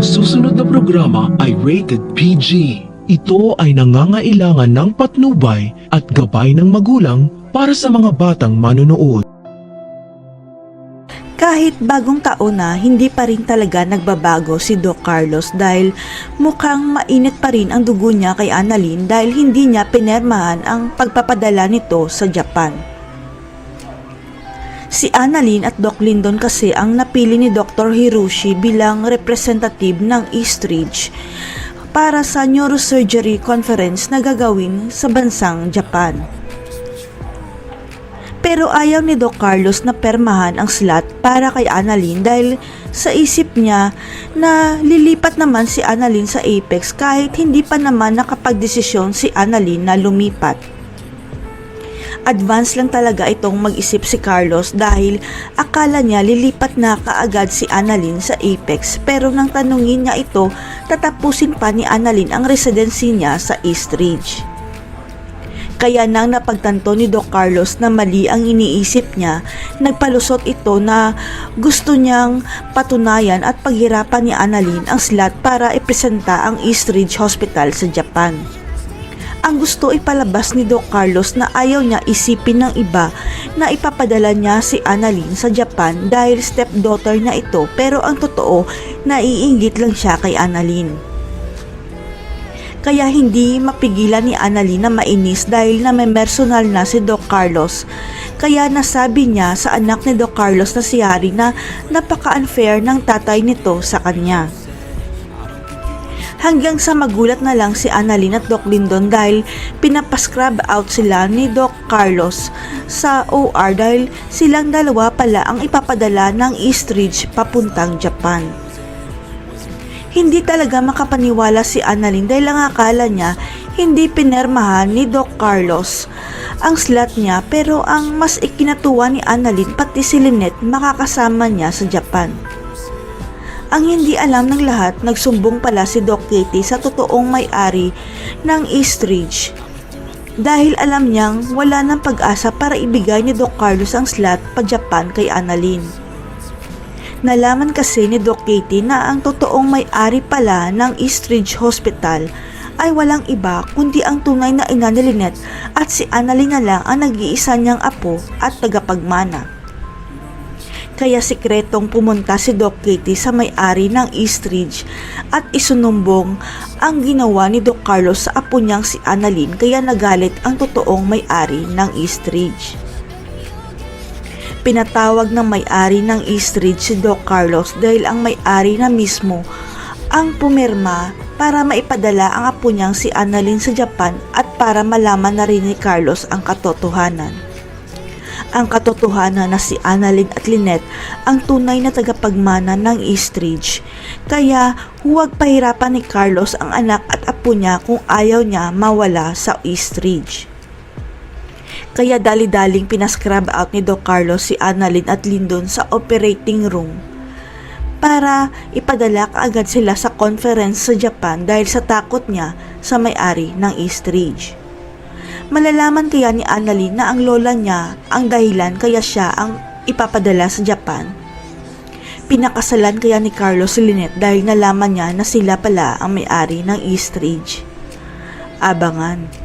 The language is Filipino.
Ang susunod na programa ay rated PG. Ito ay nangangailangan ng patnubay at gabay ng magulang para sa mga batang manonood. Kahit bagong taon na, hindi pa rin talaga nagbabago si Doc Carlos dahil mukhang mainit pa rin ang dugo niya kay Annalyn dahil hindi niya pinermahan ang pagpapadala nito sa Japan. Si Annalyn at Doc Lyndon kasi ang napili ni Dr. Hiroshi bilang representative ng Eastridge para sa neurosurgery conference na gagawin sa bansang Japan. Pero ayaw ni Doc Carlos na permahan ang slot para kay Annalyn dahil sa isip niya na lilipat naman si Annalyn sa Apex kahit hindi pa naman nakapagdesisyon si Annalyn na lumipat. Advance lang talaga itong mag-isip si Carlos dahil akala niya lilipat na kaagad si Annalyn sa Apex pero nang tanungin niya ito, tatapusin pa ni Annalyn ang residency niya sa Eastridge. Kaya nang napagtanto ni Doc Carlos na mali ang iniisip niya, nagpalusot ito na gusto niyang patunayan at paghirapan ni Annalyn ang slot para ipresenta ang Eastridge Hospital sa Japan. Ang gusto ipalabas ni Doc Carlos na ayaw niya isipin ng iba na ipapadala niya si Annalyn sa Japan dahil stepdaughter niya ito pero ang totoo, naiinggit lang siya kay Annalyn. Kaya hindi mapigilan ni Annalyn na mainis dahil namemersonal na si Doc Carlos. Kaya nasabi niya sa anak ni Doc Carlos na si Harry na napaka-unfair ng tatay nito sa kanya. Hanggang sa magulat na lang si Annalyn at Doc Lyndon dahil pinapascrub out sila ni Doc Carlos sa OR dahil silang dalawa pala ang ipapadala ng Eastridge papuntang Japan. Hindi talaga makapaniwala si Annalyn dahil ang akala niya hindi pinermahan ni Doc Carlos ang slot niya pero ang mas ikinatuwa ni Annalyn pati si Lynette makakasama niya sa Japan. Ang hindi alam ng lahat, nagsumbong pala si Doc Katie sa totoong may-ari ng Eastridge dahil alam niyang wala ng pag-asa para ibigay ni Doc Carlos ang slot pa Japan kay Annalyn. Nalaman kasi ni Doc Katie na ang totoong may-ari pala ng Eastridge Hospital ay walang iba kundi ang tunay na ina ni Lynette at si Annalyn na lang ang nag-iisa niyang apo at tagapagmana. Kaya sikretong pumunta si Doc Katie sa may-ari ng Eastridge at isunumbong ang ginawa ni Doc Carlos sa apo niyang si Annalyn kaya nagalit ang totoong may-ari ng Eastridge. Pinatawag ng may-ari ng Eastridge si Doc Carlos dahil ang may-ari na mismo ang pumirma para maipadala ang apo niyang si Annalyn sa Japan at para malaman na rin ni Carlos ang katotohanan. Ang katotohanan na si Annalyn at Lynette ang tunay na tagapagmana ng Eastridge. Kaya huwag pahirapan ni Carlos ang anak at apo niya kung ayaw niya mawala sa Eastridge. Kaya dali-daling pinascrub out ni Doc Carlos si Annalyn at Lyndon sa operating room para ipadala kaagad sila sa conference sa Japan dahil sa takot niya sa may-ari ng Eastridge. Malalaman kaya ni Annalyn na ang lola niya ang dahilan kaya siya ang ipapadala sa Japan. Pinakasalan kaya ni Carlos si Lynette dahil nalaman niya na sila pala ang may-ari ng Eastridge. Abangan.